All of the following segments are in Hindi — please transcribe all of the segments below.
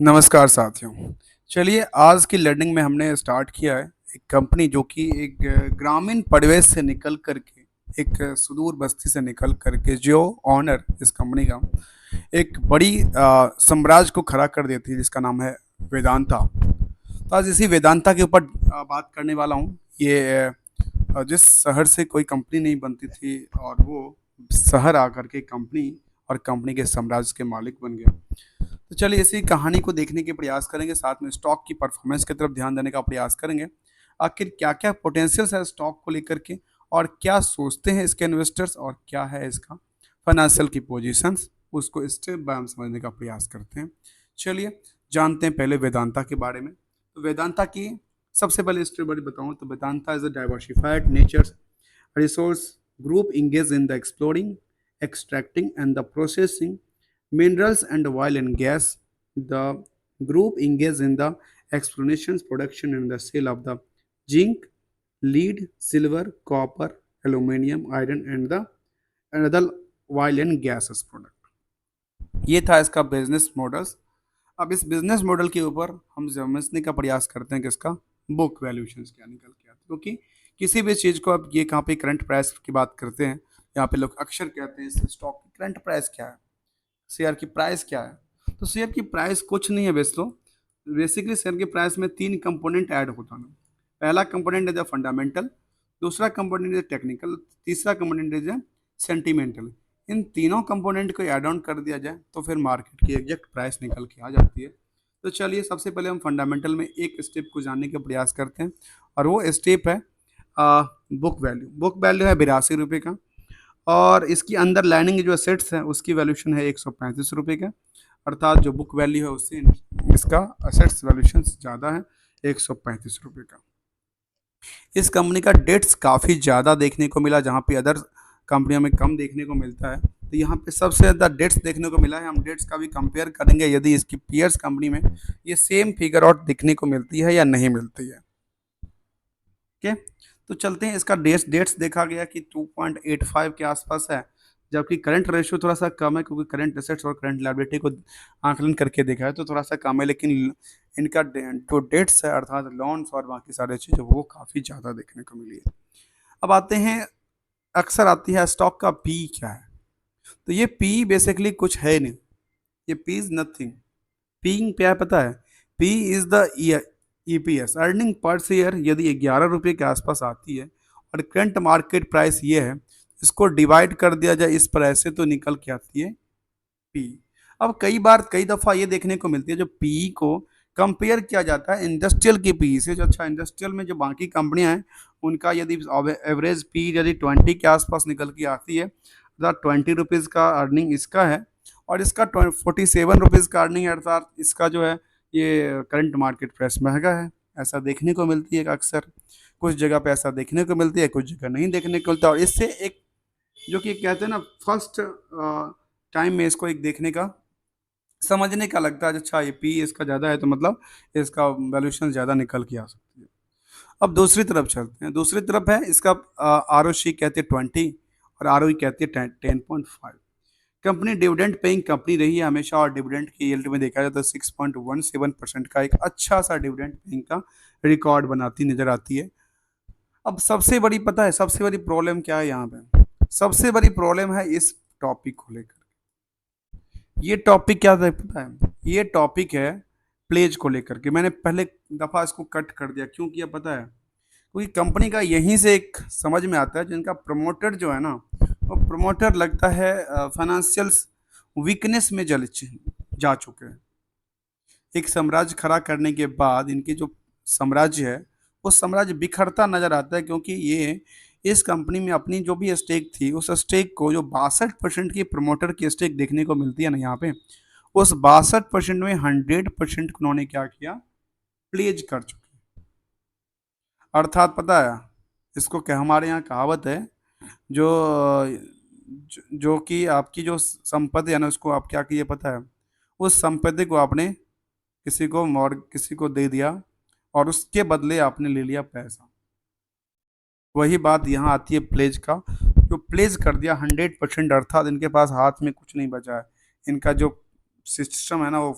नमस्कार साथियों। चलिए आज की लर्निंग में हमने स्टार्ट किया है एक कंपनी जो कि एक ग्रामीण परिवेश से निकल करके एक सुदूर बस्ती से निकल करके जो ऑनर इस कंपनी का एक बड़ी साम्राज्य को खड़ा कर देती है जिसका नाम है वेदांता। तो आज इसी वेदांता के ऊपर बात करने वाला हूँ। ये जिस शहर से कोई कंपनी नहीं बनती थी और वो शहर आकर के कंपनी और कंपनी के साम्राज्य के मालिक बन गया। तो चलिए इसी कहानी को देखने के प्रयास करेंगे, साथ में स्टॉक की परफॉर्मेंस की तरफ ध्यान देने का प्रयास करेंगे। आखिर क्या क्या पोटेंशियल्स है स्टॉक को लेकर के और क्या सोचते हैं इसके इन्वेस्टर्स और क्या है इसका फाइनेंशियल की पोजीशंस, उसको स्टेप बाय हम समझने का प्रयास करते हैं। चलिए जानते हैं पहले वेदांता के बारे में। तो वेदांता की सबसे पहले स्टेप बड़ी बताऊं तो Vedanta is a diversified nature resource group engaged in the exploring, extracting, and the processing minerals and oil and gas. The group engaged in the explorations, production, and the sale of the zinc, lead, silver, copper, aluminium, iron, and other oil and gases product. ये था इसका बिजनेस मॉडल्स। अब इस बिजनेस मॉडल के ऊपर हम समझने का प्रयास करते हैं कि इसका बुक वैल्यूशन क्या निकल के आता है, क्योंकि किसी भी चीज़ को अब ये कहाँ पे करंट प्राइस की बात करते हैं, यहाँ पे लोग अक्सर कहते हैं इस स्टॉक की करंट प्राइस क्या है, शेयर की प्राइस क्या है। तो शेयर की प्राइस कुछ नहीं है बेच लो। बेसिकली शेयर की प्राइस में तीन कंपोनेंट ऐड होता है। पहला कंपोनेंट इज फंडामेंटल, दूसरा कंपोनेंट इज टेक्निकल, तीसरा कंपोनेंट इज सेंटिमेंटल। इन तीनों कंपोनेंट को ऐड ऑन कर दिया जाए तो फिर मार्केट की एग्जैक्ट प्राइस निकल के आ जाती है। तो चलिए सबसे पहले हम फंडामेंटल में एक स्टेप को जानने का प्रयास करते हैं और वो स्टेप है बुक वैल्यू। बुक वैल्यू है 82 रुपये का और इसकी अंदर लाइनिंग जो एसेट्स है उसकी वैल्यूशन है 135 रुपये का। अर्थात जो बुक वैल्यू है उससे इसका असेट्स वैल्यूशन ज़्यादा है 135 रुपये का। इस कंपनी का डेट्स काफ़ी ज़्यादा देखने को मिला, जहाँ पे अदर कंपनियों में कम देखने को मिलता है। तो यहाँ पे सबसे ज़्यादा डेट्स देखने को मिला है। हम डेट्स का भी कंपेयर करेंगे यदि इसकी पीयर्स कंपनी में ये सेम फिगर आउट दिखने को मिलती है या नहीं मिलती है। ओके, तो चलते हैं। इसका डेट्स देखा गया कि 2.85 के आसपास है, जबकि करंट रेशियो थोड़ा सा कम है क्योंकि करंट एसेट्स और करंट लायबिलिटी को आंकलन करके देखा है तो थोड़ा सा कम है। लेकिन इनका जो डेट्स है अर्थात लोन्स और बाकी सारे चीज़ें वो काफ़ी ज़्यादा देखने को मिली है। अब आते हैं, अक्सर आती है स्टॉक का पी क्या है। तो ये पी बेसिकली कुछ है नहीं, ये पी इज नथिंग। पी क्या है पता है? P is the EPS, earning per share. यदि 11 रुपये के आसपास आती है और करंट मार्केट प्राइस ये है, इसको डिवाइड कर दिया जाए इस प्राइस से तो निकल के आती है पी। अब कई दफ़ा ये देखने को मिलती है जो पी को कंपेयर किया जाता है इंडस्ट्रियल की पी से। जो अच्छा इंडस्ट्रियल में जो बाकी कंपनियां हैं उनका यदि एवरेज पी यदि 20 के आसपास निकल के आती है, 20 रुपीज़ का अर्निंग इसका है और इसका 47 रुपीज़ का अर्निंग है। अर्थात इसका जो है ये करंट मार्केट प्राइस महंगा है, ऐसा देखने को मिलती है अक्सर। कुछ जगह पे ऐसा देखने को मिलती है, कुछ जगह नहीं देखने को मिलता। और इससे एक जो कि कहते हैं ना फर्स्ट टाइम में इसको एक देखने का समझने का लगता है अच्छा ये पी इसका ज़्यादा है तो मतलब इसका वैल्यूशन ज़्यादा निकल के आ सकती है। अब दूसरी तरफ चलते हैं। दूसरी तरफ है इसका आर ओ सी कहते हैं 20 और आर ओ कहती है 10.5। कंपनी डिविडेंड पेइंग कंपनी रही है हमेशा और डिविडेंड की यील्ड में देखा जाए तो 6.17% का एक अच्छा सा डिविडेंड पेइंग का रिकॉर्ड बनाती नजर आती है। अब सबसे बड़ी पता है सबसे बड़ी प्रॉब्लम क्या है यहाँ पे? सबसे बड़ी प्रॉब्लम है इस टॉपिक को लेकर। ये टॉपिक क्या था पता है? ये टॉपिक है प्लेज को लेकर के। मैंने पहले दफ़ा इसको कट कर दिया, क्यों किया पता है? क्योंकि कंपनी का यहीं से एक समझ में आता है जिनका प्रमोटर जो है ना वो प्रमोटर लगता है फाइनेंशियल वीकनेस में जा चुके हैं। एक साम्राज्य खड़ा करने के बाद इनके जो साम्राज्य है वो साम्राज्य बिखरता नजर आता है, क्योंकि ये इस कंपनी में अपनी जो भी स्टेक थी उस स्टेक को जो 62% की प्रमोटर की स्टेक देखने को मिलती है ना यहाँ पे, उस 62% में 100% उन्होंने क्या किया? प्लेज कर चुके। अर्थात पता है इसको क्या हमारे यहाँ कहावत है, जो जो कि आपकी जो संपत्ति है ना उसको आप क्या किए पता है? उस संपत्ति को आपने किसी को दे दिया और उसके बदले आपने ले लिया पैसा। वही बात यहाँ आती है प्लेज का। जो प्लेज कर दिया 100%, अर्थात इनके पास हाथ में कुछ नहीं बचा है। इनका जो सिस्टम है ना वो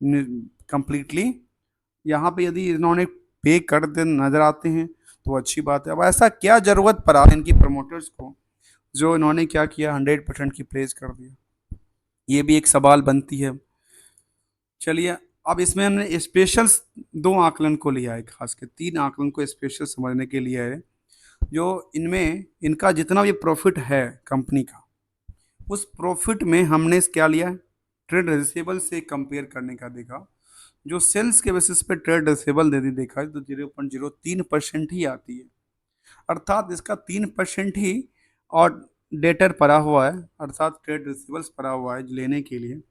कंप्लीटली। यहाँ पे यदि इन्होंने पे कर दे नजर आते हैं तो अच्छी बात है। अब ऐसा क्या जरूरत पड़ा इनकी प्रमोटर्स को जो इन्होंने क्या किया, 100% की प्रेज कर दिया? ये भी एक सवाल बनती है। चलिए, अब इसमें हमने स्पेशल दो आकलन को लिया है, खास के तीन आकलन को स्पेशल समझने के लिए है। जो इनमें इनका जितना भी प्रॉफिट है कंपनी का, उस प्रॉफिट में हमने क्या लिया है, ट्रेड रिसीवेबल से कंपेयर करने का देखा। जो सेल्स के बेसिस पे ट्रेड रिसीवेबल दे दी देखा है तो 0.03% ही आती है। अर्थात इसका 3% ही और डेटर पड़ा हुआ है, अर्थात ट्रेड रिसीवेबल्स पड़ा हुआ है लेने के लिए।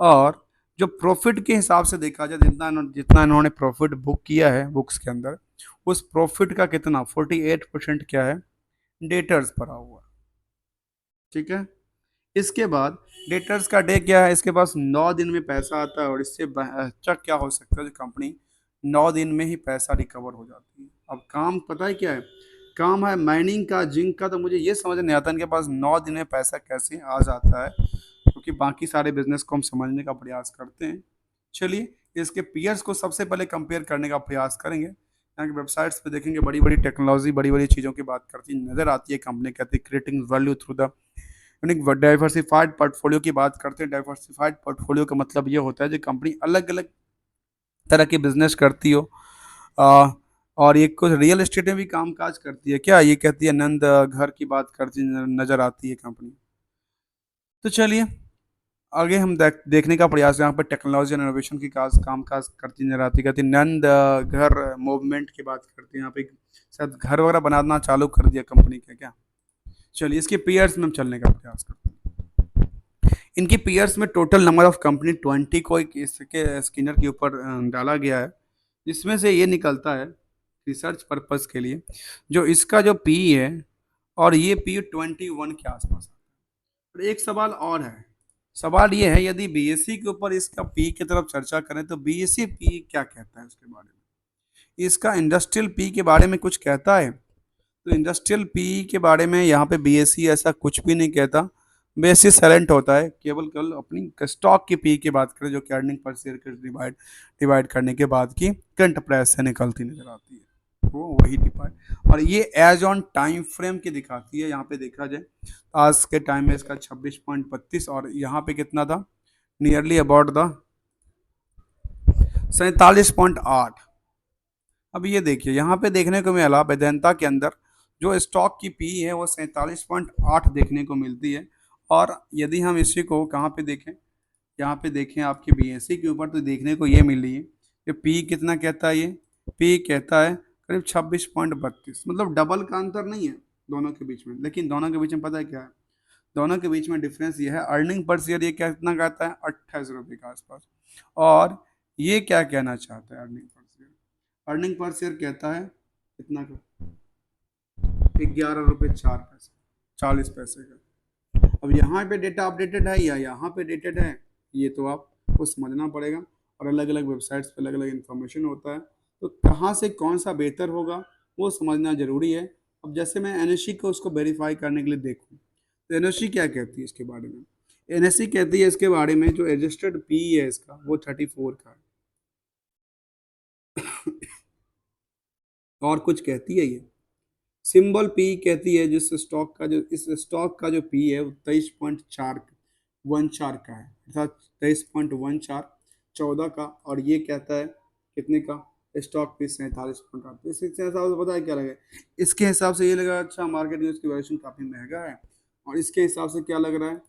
और जो प्रॉफिट के हिसाब से देखा जाए, जितना इन्होंने प्रॉफिट बुक किया है बुक्स के अंदर, उस प्रॉफिट का कितना 48% क्या है, डेटर्स पड़ा हुआ है। ठीक है। इसके बाद डेटर्स का डे क्या है, इसके पास 9 दिन में पैसा आता है, और इससे अच्छा क्या हो सकता है, जो कंपनी 9 दिन में ही पैसा रिकवर हो जाती है। अब काम पता है क्या है, काम है माइनिंग का, जिंक का। तो मुझे ये समझ नहीं आता इनके पास 9 दिन में पैसा कैसे आ जाता है, क्योंकि बाकी सारे बिजनेस को हम समझने का प्रयास करते हैं। चलिए, इसके पीयर्स को सबसे पहले कंपेयर करने का प्रयास करेंगे। यहाँ की वेबसाइट्स पे देखेंगे, बड़ी बड़ी टेक्नोलॉजी, बड़ी बड़ी चीज़ों की बात करती नजर आती है कंपनी, कहती है creating value through the diversified portfolio की बात करते हैं। डाइवर्सिफाइड पोर्टफोलियो का मतलब ये होता है जो कंपनी अलग अलग तरह के बिजनेस करती हो। आ, और ये कुछ रियल एस्टेट में भी काम काज करती है क्या, ये कहती है नंद घर की बात करती नजर आती है कंपनी। तो चलिए, आगे हम देखने का प्रयास, यहाँ पर टेक्नोलॉजी एंड इनोवेशन की काम काज करती नजर आती, कहती नंद घर मूवमेंट की बात करती है। यहाँ पे शायद घर वगैरह बनाना चालू कर दिया कंपनी के क्या। चलिए, इसके पीयर्स में हम चलने का प्रयास करते हैं। इनकी पीयर्स में टोटल नंबर ऑफ कंपनी 20 को एक इसके स्कैनर के ऊपर डाला गया है, जिसमें से ये निकलता है रिसर्च पर्पस के लिए जो इसका जो पी है, और ये पी 21 के आसपास। और एक सवाल और है, सवाल ये है, यदि बीएससी के ऊपर इसका पी की तरफ चर्चा करें तो बीएससी पी क्या कहता है उसके बारे में, इसका इंडस्ट्रियल पी के बारे में कुछ कहता है? तो इंडस्ट्रियल पी के बारे में यहाँ पे बीएससी ऐसा कुछ भी नहीं कहता। बीएससी साइलेंट होता है, केवल केवल अपनी स्टॉक की पी की बात करें, जो कि अर्निंग पर शेयर के डिवाइड डिवाइड करने के बाद की करंट प्राइस से निकलती नजर आती है, वो वही डिवाइड। और ये एज ऑन टाइम फ्रेम की दिखाती है। यहाँ पे देखा जाए आज के टाइम में इसका 26.32, और यहाँ पे कितना था, नियरली अबाउट द 47.8। अब ये देखिए, यहाँ पे देखने को मिला वेदांता के अंदर जो स्टॉक की पी है वो 47.8 देखने को मिलती है। और यदि हम इसी को कहाँ पे देखें, यहाँ पे देखें आपके बीएससी के ऊपर, तो देखने को ये मिल रही है कि पी कितना कहता है, ये पी कहता है करीब 26.32, मतलब डबल का अंतर नहीं है दोनों के बीच में। लेकिन दोनों के बीच में पता है क्या है, दोनों के बीच में डिफरेंस ये है, अर्निंग पर शेयर ये कितना कहता है, 28 रुपये के आसपास। और ये क्या कहना चाहता है, earning per share, earning per share कहता है कितना का, 11 रुपये 4 पैसे, 40 पैसे का। अब यहाँ पे डेटा अपडेटेड है या यहाँ पे डेटेड है, ये तो आपको समझना पड़ेगा। और अलग अलग वेबसाइट्स पे अलग अलग इन्फॉर्मेशन होता है, तो कहाँ से कौन सा बेहतर होगा वो समझना जरूरी है। अब जैसे मैं एनएससी को उसको वेरीफाई करने के लिए देखूँ, तो एनएससी क्या कहती है इसके बारे में, एनएससी कहती है इसके बारे में जो एडजस्टेड पी है इसका वो 34 का है। और कुछ कहती है ये, सिंबल पी कहती है जिस स्टॉक का, जो इस स्टॉक का जो पी है वो 23.4 का है, अर्थात 23.14 14 का। और ये कहता है कितने का, स्टॉक पी 47.8। तो इसके हिसाब से पता है क्या लगे, इसके हिसाब से ये लगा अच्छा मार्केट में इसकी वैल्यूएशन काफ़ी महंगा है। और इसके हिसाब से क्या लग रहा है,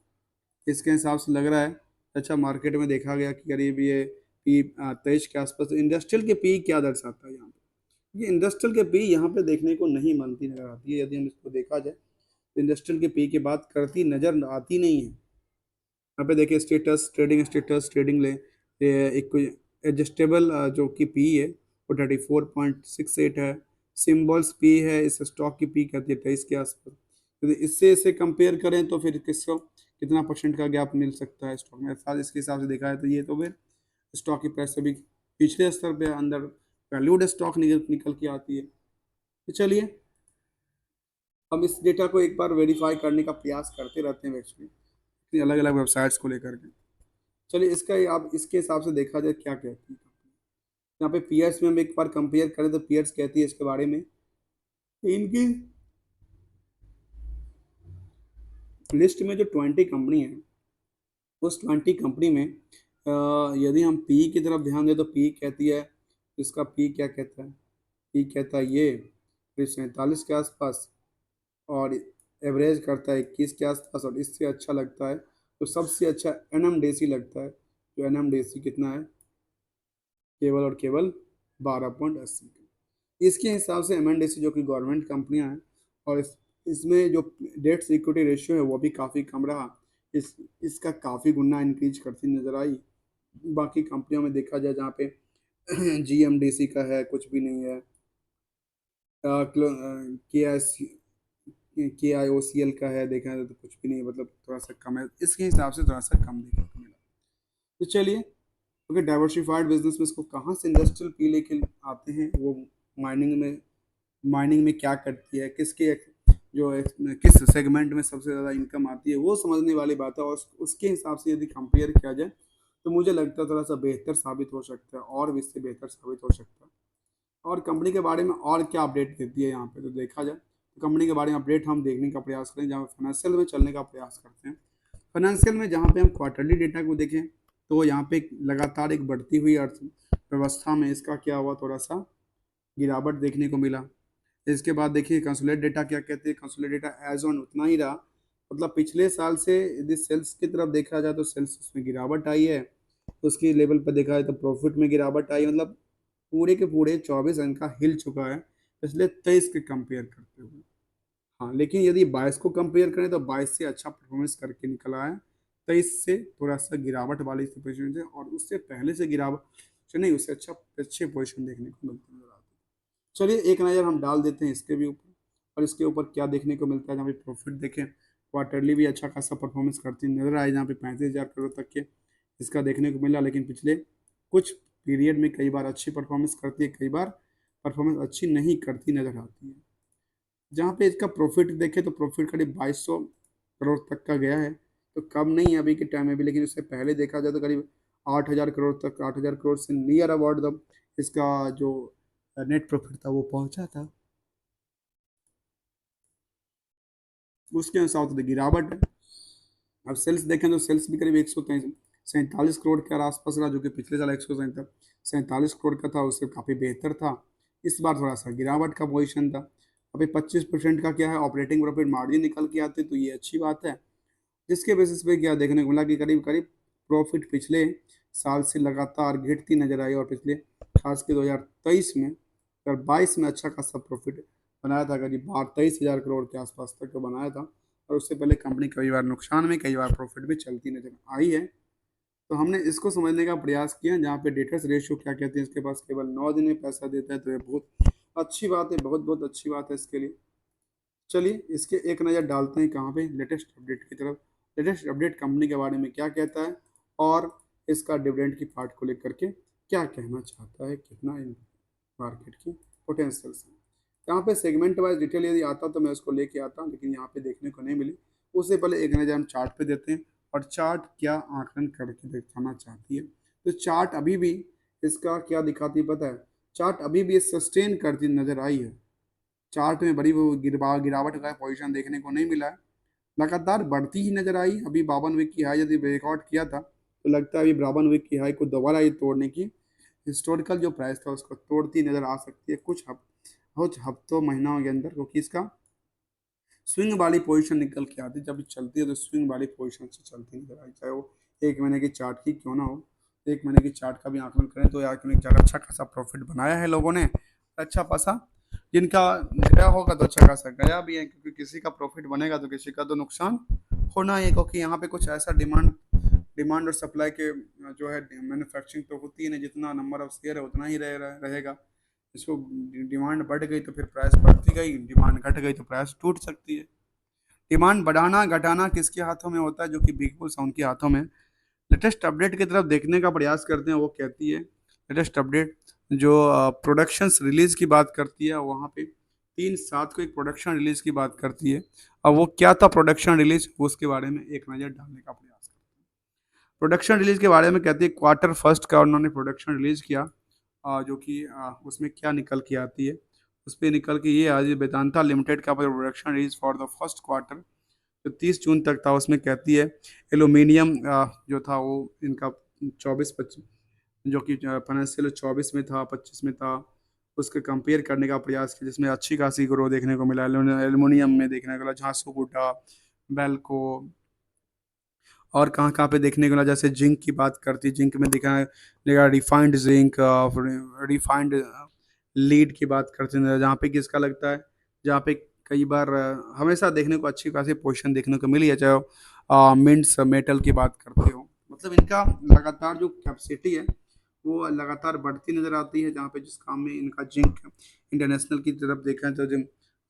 इसके हिसाब से लग रहा है अच्छा मार्केट में देखा गया कि करीब ये पी 23 के आसपास। इंडस्ट्रियल के पी क्या दर्शाता है यहाँ पे, ये इंडस्ट्रियल के पी यहाँ पे देखने को नहीं बनती नजर आती है। यदि हम इसको देखा जाए तो इंडस्ट्रियल के पी की बात करती नजर आती नहीं है। यहाँ पे देखिए स्टेटस ट्रेडिंग ले एक एडजस्टेबल जो कि पी है वो 34.68 है। सिम्बल्स पी है, इस स्टॉक की पी कहती है 23 के आसपास। यदि इससे इसे कंपेयर करें तो फिर किसको कितना परसेंट का गैप मिल सकता है स्टॉक में, साथ इसके हिसाब से देखा है तो ये तो फिर स्टॉक की प्राइस अभी पिछले स्तर पे अंदर वैल्यूड स्टॉक निकल निकल के आती है। तो चलिए, हम इस डेटा को एक बार वेरीफाई करने का प्रयास करते रहते हैं एक्चुअली, अलग अलग वेबसाइट्स को लेकर के। चलिए इसका आप इसके हिसाब से देखा जाए क्या कहती है। यहाँ पे पीयर्स में हम एक बार कंपेयर करें तो पीयर्स कहती है इसके बारे में कि इनकी लिस्ट में जो 20 कंपनी है, उस 20 कंपनी में यदि हम पी की तरफ ध्यान दें तो पी कहती है, इसका पी क्या कहता है, पी कहता है ये फिर 47 के आसपास, और एवरेज करता है 21 के आसपास, और इससे अच्छा लगता है तो सबसे अच्छा एनएमडीसी लगता है। तो एनएमडीसी कितना है, केवल और केवल 12.80। इसके हिसाब से एमएनडीसी जो कि गवर्नमेंट कंपनियां हैं, और इसमें जो डेट्स इक्विटी रेशियो है वो भी काफ़ी कम रहा। इसका काफ़ी गुना इंक्रीज करती नजर आई। बाकी कंपनियों में देखा जाए जहाँ पे जीएमडीसी का है कुछ भी नहीं है, के एस के आई ओ सी एल का है देखा जाए तो कुछ भी नहीं है, मतलब थोड़ा सा कम है, इसके हिसाब से थोड़ा सा कम देखने को मिला। तो चलिए, क्योंकि डाइवर्सिफाइड बिजनेस में इसको कहाँ से इंडस्ट्रियल पी लेके आते हैं, वो माइनिंग में क्या करती है, किस सेगमेंट में सबसे ज़्यादा इनकम आती है, वो समझने वाली बात है। और उसके हिसाब से यदि कंपेयर किया जाए तो मुझे लगता है थोड़ा सा बेहतर साबित हो सकता है, और भी इससे बेहतर साबित हो सकता है। और कंपनी के बारे में और क्या अपडेट देती है यहाँ पे तो देखा जाए तो कंपनी के बारे में अपडेट हम देखने का प्रयास करें, जहाँ फाइनेंशियल में चलने का प्रयास करते हैं। फाइनेंशियल में जहाँ पे हम क्वार्टरली डेटा को देखें तो यहाँ पे लगातार एक बढ़ती हुई अर्थव्यवस्था में इसका क्या हुआ, थोड़ा सा गिरावट देखने को मिला। इसके बाद देखिए कंसोलिडेट डेटा क्या कहते हैं, कंसोलिडेट डेटा एज ऑन उतना ही रहा, मतलब पिछले साल से यदि सेल्स की तरफ देखा जाए तो सेल्स उसमें गिरावट आई है, उसकी लेवल पर देखा जाए तो प्रॉफिट में गिरावट आई, मतलब पूरे के पूरे 24 अंक का हिल चुका है पिछले 23 के कंपेयर करते हुए। हाँ, लेकिन यदि 22 को कंपेयर करें तो 22 से अच्छा परफॉर्मेंस करके निकला है, 23 से थोड़ा सा गिरावट वाली पोजिशन से, और उससे पहले से गिरावट से नहीं, उससे अच्छे पोजिशन देखने को मिलती नजर आती है। चलिए एक नज़र हम डाल देते हैं इसके भी ऊपर, और इसके ऊपर क्या देखने को मिलता है। जहाँ पे प्रॉफिट देखें, क्वार्टरली भी अच्छा खासा परफॉर्मेंस करती नजर आई, जहाँ पे 35,000 करोड़ तक के इसका देखने को मिला। लेकिन पिछले कुछ पीरियड में कई बार अच्छी परफॉर्मेंस करती है, कई बार परफॉर्मेंस अच्छी नहीं करती नजर आती है। जहाँ पे इसका प्रॉफिट देखें तो प्रॉफिट करीब 2200 करोड़ तक का गया है, तो कम नहीं है अभी के टाइम में भी, लेकिन उससे पहले देखा जाए तो करीब 8,000 करोड़ तक, 8,000 करोड़ से नियर अबाउट द इसका जो नेट प्रॉफिट था वो पहुंचा था। उसके अनुसार तो गिरावट है। अब सेल्स देखें तो सेल्स भी करीब 147 करोड़ के आसपास रहा, जो कि पिछले साल 147 करोड़ का था, उससे काफ़ी बेहतर था। इस बार थोड़ा सा गिरावट का पोजीशन था। अभी 25% का क्या है ऑपरेटिंग प्रॉफिट मार्जिन निकल के आते, तो ये अच्छी बात है। जिसके बेसिस पे क्या देखने को मिला कि करीब करीब प्रॉफिट पिछले साल से लगातार घटती नजर आई, और पिछले खास के 2023 में और 22 में अच्छा खासा प्रॉफिट बनाया था, करीब 23,000 करोड़ के आसपास तक का बनाया था। और उससे पहले कंपनी कई बार नुकसान में, कई बार प्रॉफिट भी चलती नजर आई है। तो हमने इसको समझने का प्रयास किया, जहाँ पे डेटर्स रेशियो क्या कहते हैं, इसके पास केवल 9 दिन में पैसा देता है, तो ये बहुत अच्छी बात है, बहुत बहुत अच्छी बात है इसके लिए। चलिए इसके एक नज़र डालते हैं कहाँ पे, लेटेस्ट अपडेट की तरफ। लेटेस्ट अपडेट कंपनी के बारे में क्या कहता है, और इसका डिविडेंड की पार्ट को लेकर के क्या कहना चाहता है, कितना इन मार्केट की पोटेंशियल से। यहाँ पे सेगमेंट वाइज डिटेल यदि आता तो मैं उसको लेके आता, लेकिन यहाँ पे देखने को नहीं मिली। उससे पहले एक नज़र हम चार्ट पे देते हैं, और चार्ट क्या आकलन करके दिखाना चाहती है। तो चार्ट अभी भी इसका क्या दिखाती है पता है, चार्ट अभी भी सस्टेन करती नजर आई है। चार्ट में बड़ी वो गिरावट का पोजीशन देखने को नहीं मिला है, लगातार बढ़ती ही नजर आई। अभी 52 वीक की हाई यदि ब्रेकआउट किया था तो लगता है अभी 52 वीक की हाई को दोबारा ये तोड़ने की हिस्टोरिकल जो प्राइस था उसको तोड़ती नजर आ सकती है कुछ हफ्तों महीनों के अंदर, क्योंकि इसका स्विंग वाली पोजीशन निकल के आती है। जब चलती है तो स्विंग वाली पोजीशन से चलती नजर आई, चाहे वो एक महीने की चार्ट की क्यों ना हो। एक महीने की चार्ट का भी आकलन करें तो यार अच्छा खासा प्रॉफिट बनाया है लोगों ने, अच्छा खासा। जिनका गया होगा तो अच्छा खासा गया भी है, क्योंकि किसी का प्रॉफिट बनेगा तो किसी का तो नुकसान होना ही है, क्योंकि यहाँ पे कुछ ऐसा डिमांड और सप्लाई के जो है मैन्युफैक्चरिंग तो होती है नहीं, जितना नंबर ऑफ शेयर है उतना ही रहेगा। इसको डिमांड बढ़ गई तो फिर प्राइस बढ़ती गई, डिमांड घट गई तो प्राइस टूट सकती है। डिमांड बढ़ाना घटाना किसके हाथों में होता है, जो कि बिग बुल्स उनके हाथों में। लेटेस्ट अपडेट की तरफ देखने का प्रयास करते हैं, वो कहती है लेटेस्ट अपडेट जो प्रोडक्शंस रिलीज की बात करती है, वहाँ पे 3/7 को एक प्रोडक्शन रिलीज की बात करती है। अब वो क्या था प्रोडक्शन रिलीज, उसके बारे में एक नज़र डालने का प्रयास करते हैं। प्रोडक्शन रिलीज के बारे में कहती है क्वार्टर फर्स्ट का उन्होंने प्रोडक्शन रिलीज किया, जो कि उसमें क्या निकल के आती है, उस पर निकल के ये आज वेदांता लिमिटेड का production release for the first quarter जो 30 जून तक था, उसमें कहती है एल्यूमिनियम जो था वो इनका 24-25 जो कि फाइनेंशियल 24 में था 25 में था, उसके कंपेयर करने का प्रयास किया जिसमें अच्छी खासी ग्रो देखने को मिला। एल्यूमिनियम में देखने को मिला झांसुगुडा, बेल्को, और कहाँ कहाँ पे देखने को मिला, जैसे जिंक की बात करती, जिंक में दिखा देगा रिफाइंड जिंक, रिफाइंड लीड की बात करते हैं जहाँ पे किसका लगता है, जहाँ पे कई बार हमेशा देखने को अच्छी खासी पोजीशन देखने को मिली है, चाहे मिंट्स मेटल की बात करते हो। मतलब इनका लगातार जो कैपेसिटी है वो लगातार बढ़ती नजर आती है, जहाँ पे जिस काम में इनका जिंक इंटरनेशनल की तरफ देखा जाए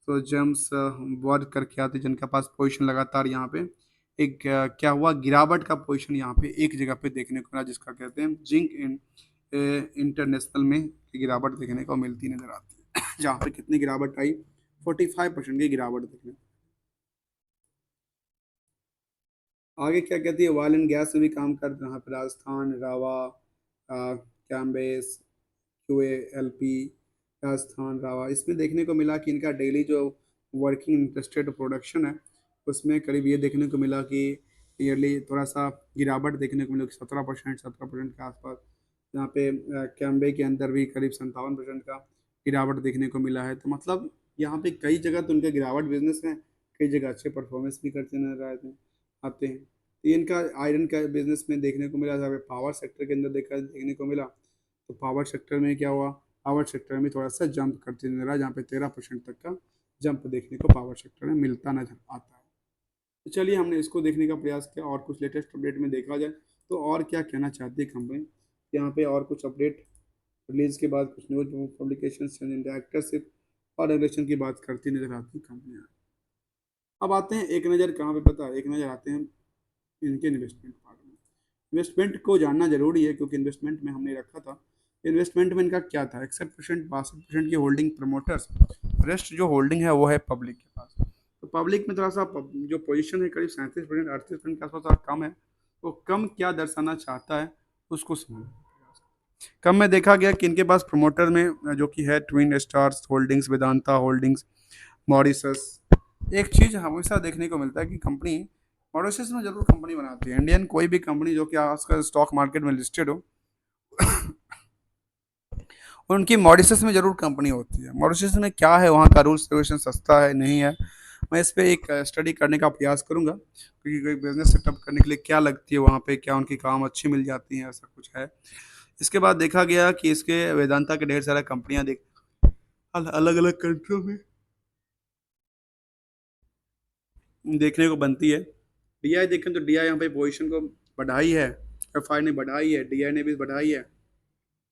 तो जेम्स वर्क करके आते हैं, जिनके पास पोजीशन लगातार यहाँ पे एक क्या हुआ गिरावट का पोजीशन यहाँ पे एक जगह पे देखने को मिला, जिसका कहते हैं जिंक इंटरनेशनल में गिरावट देखने को मिलती नजर आती है जहाँ पे कितनी गिरावट आई, 45% की गिरावट देखने। आगे क्या कहती है, ऑयल एंड गैस में भी काम करते हैं यहाँ पे राजस्थान, रावा, कैम्बेस, क्यूए, एलपी, राजस्थान, रावा, इसमें देखने को मिला कि इनका डेली जो वर्किंग इंटरेस्टेड प्रोडक्शन है उसमें करीब ये देखने को मिला कि ईयरली थोड़ा सा गिरावट देखने को मिला, 17% के आसपास। यहाँ पे कैम्बे के अंदर भी करीब 57% का गिरावट देखने को मिला है। तो मतलब यहाँ पे कई जगह तो उनके गिरावट बिजनेस में, कई जगह अच्छे परफॉर्मेंस भी करते नजर आते हैं। तो ये इनका आयरन का बिजनेस में देखने को मिला, जहाँ पे पावर सेक्टर के अंदर देखने को मिला, तो पावर सेक्टर में क्या हुआ, पावर सेक्टर में थोड़ा सा जंप करते नजर आया, जहाँ पे 13% तक का जंप देखने को पावर सेक्टर में मिलता नजर आता है। तो चलिए हमने इसको देखने का प्रयास किया, और कुछ लेटेस्ट अपडेट में देखा जाए तो और क्या कहना चाहती है कंपनी यहाँ पे, और कुछ अपडेट रिलीज के बाद कुछ न्यूज पब्लिकेशन डायरेक्टरशिप और रेगुलेशन की बात करती नजर आती है कंपनियाँ। अब आते हैं एक नज़र कहाँ पे, पता है, एक नज़र आते हैं इनके इन्वेस्टमेंट पार्ट में। इन्वेस्टमेंट को जानना जरूरी है क्योंकि इन्वेस्टमेंट में हमने रखा था, इन्वेस्टमेंट में इनका क्या था, 61% 62% की होल्डिंग प्रमोटर्स, रेस्ट जो होल्डिंग है वो है पब्लिक के पास। तो पब्लिक में थोड़ा सा जो पोजीशन है करीब 37% 38% के आसपास थोड़ा कम है। तो कम क्या दर्शाना चाहता है उसको समझ, कम में देखा गया कि इनके पास प्रमोटर में जो कि है twin stars holdings, Vedanta holdings, Mauritius. एक चीज हमेशा देखने को मिलता है कि कंपनी मॉरिशस में जरूर कंपनी बनाती है, इंडियन कोई भी कंपनी जो कि आजकल स्टॉक मार्केट में लिस्टेड हो उनकी मॉरिशस में जरूर कंपनी होती है। मॉरिशस में क्या है, वहाँ का रूल्स रेगुलेशन सस्ता है नहीं है, मैं इस पर एक स्टडी करने का प्रयास करूंगा, क्योंकि कोई बिजनेस सेटअप करने के लिए क्या लगती है वहाँ पे, क्या उनकी काम अच्छी मिल जाती है, ऐसा कुछ है। इसके बाद देखा गया कि इसके वेदांता के ढेर सारा कंपनियां अलग अलग कंट्रियों में देखने को बनती है। डीआई देखें तो डीआई यहाँ पे पोजीशन को बढ़ाई है, एफआई ने बढ़ाई है, डीआई ने भी बढ़ाई है,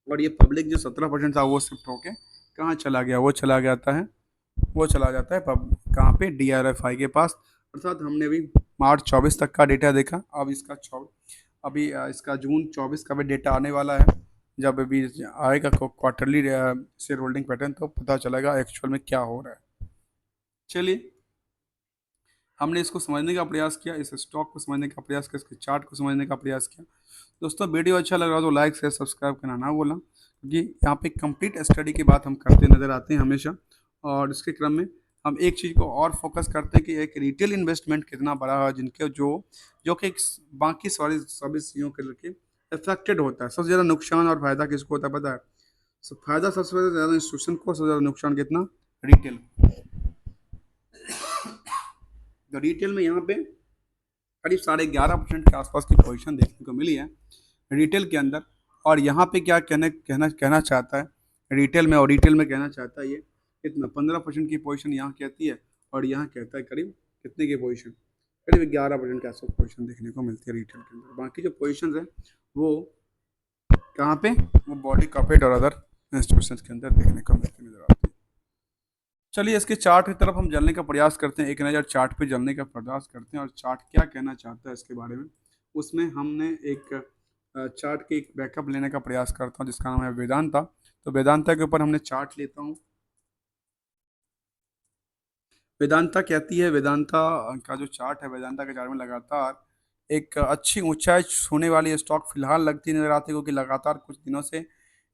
और ये पब्लिक जो 17% था वो शिफ्ट होके कहाँ चला गया, वो चला जाता है कहाँ पे, डीआरएफआई के पास। अर्थात हमने भी मार्च 24 तक का डेटा देखा, अब इसका अभी इसका जून 24 का भी डेटा आने वाला है, जब अभी आएगा क्वार्टरली शेयर होल्डिंग पैटर्न तो पता चलेगा एक्चुअल में क्या हो रहा है। चलिए हमने इसको समझने का प्रयास किया, इस स्टॉक को समझने का प्रयास किया, इसके चार्ट को समझने का प्रयास किया। दोस्तों वीडियो अच्छा लग रहा तो लाइक शेयर सब्सक्राइब करना ना बोला, क्योंकि यहाँ पे कंप्लीट स्टडी की बात हम करते नजर आते हैं हमेशा, और इसके क्रम में हम एक चीज़ को और फोकस करते हैं कि एक रिटेल इन्वेस्टमेंट कितना बड़ा है, जिनके जो जो कि बाकी सारी सभी चीज़ों के लेके अफेक्टेड होता है। सबसे ज़्यादा नुकसान और फायदा किसको होता है पता है, फायदा सबसे ज़्यादा इंस्टीट्यूशन को, सबसे ज़्यादा नुकसान कितना, रिटेल। तो रिटेल में यहाँ पे करीब 11.5% के आसपास की पोजीशन देखने को मिली है रिटेल के अंदर। और यहाँ पे क्या कहना चाहता है रिटेल में, और रिटेल में कहना चाहता है ये कितना, 15% की पोजीशन यहाँ कहती है, और यहाँ कहता है करीब कितने की पोजीशन, करीब 11% के आसपास पोजीशन देखने को मिलती है रिटेल के अंदर। बाकी जो पोजीशन है वो कहाँ पे, वो बॉडी कॉर्पोरेट और अदर इंस्टीट्यूशन के अंदर देखने को मिलती नजर आती है। चलिए इसके चार्ट की तरफ हम जलने का प्रयास करते हैं, एक नज़र चार्ट पे जलने का प्रयास करते हैं, और चार्ट क्या कहना चाहता है इसके बारे में। उसमें हमने एक चार्ट के एक बैकअप लेने का प्रयास करता हूँ जिसका नाम है वेदांता। तो वेदांता के ऊपर हमने चार्ट लेता हूँ। वेदांता कहती है, वेदांता का जो चार्ट है, वेदांता के चार्ट में लगातार एक अच्छी ऊंचाई छूने वाली स्टॉक फिलहाल लगती नजर आती है, क्योंकि लगातार कुछ दिनों से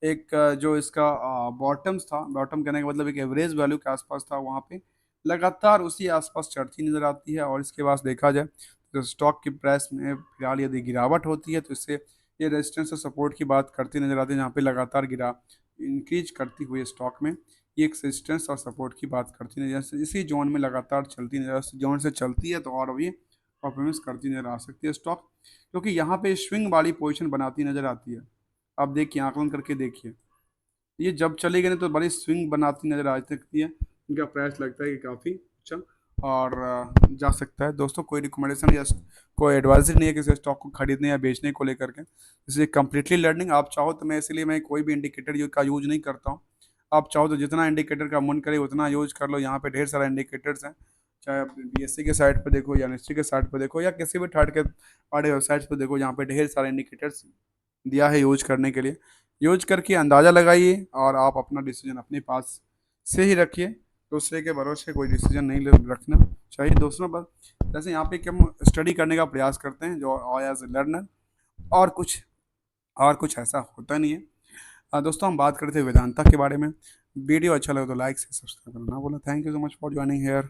एक जो इसका बॉटम्स था, बॉटम कहने का मतलब एक एवरेज वैल्यू के आसपास था, वहाँ पे लगातार उसी आसपास चढ़ती नजर आती है। और इसके बाद देखा जाए तो स्टॉक की प्राइस में फिलहाल यदि गिरावट होती है तो इससे ये रेजिस्टेंस और सपोर्ट की बात करती नजर आती है, जहाँ पे लगातार गिरा इंक्रीज करती हुई स्टॉक में ये एक रेजिस्टेंस और सपोर्ट की बात करती नजर, इसी जोन में लगातार चलती नजर, जोन से चलती है तो और भी परफॉर्मेंस करती नजर आ सकती है स्टॉक, क्योंकि यहाँ पे स्विंग वाली पोजीशन बनाती नजर आती है। आप देखिए, आकलन करके देखिए, ये जब चली गई ना तो बड़ी स्विंग बनाती नजर आ सकती है। इनका प्राइस लगता है कि काफ़ी अच्छा और जा सकता है। दोस्तों, कोई रिकमेंडेशन या कोई एडवाइजरी नहीं है किसी स्टॉक को खरीदने या बेचने को लेकर के, इसलिए कम्प्लीटली लर्निंग। आप चाहो तो मैं इसलिए मैं कोई भी इंडिकेटर का यूज नहीं करता हूँ। आप चाहो तो जितना इंडिकेटर का मन करे उतना यूज कर लो, यहाँ पे ढेर सारा इंडिकेटर्स हैं। चाहे आप बीएससी के साइट पे देखो या निफ्टी के साइट पे देखो या किसी भी थर्ड के बड़े वेबसाइट्स पे देखो, यहाँ पे ढेर सारे इंडिकेटर्स दिया है यूज करने के लिए। यूज करके अंदाज़ा लगाइए और आप अपना डिसीजन अपने पास से ही रखिए। दूसरे के भरोसे कोई डिसीजन नहीं रखना चाहिए दोस्तों। बस जैसे यहाँ पे कि हम स्टडी करने का प्रयास करते हैं जो एज ए लर्नर, और कुछ ऐसा होता नहीं है। दोस्तों, हम बात करते थे वेदांता के बारे में। वीडियो अच्छा लगे तो लाइक से सब्सक्राइब करना ना बोला। Thank you so much for joining hair.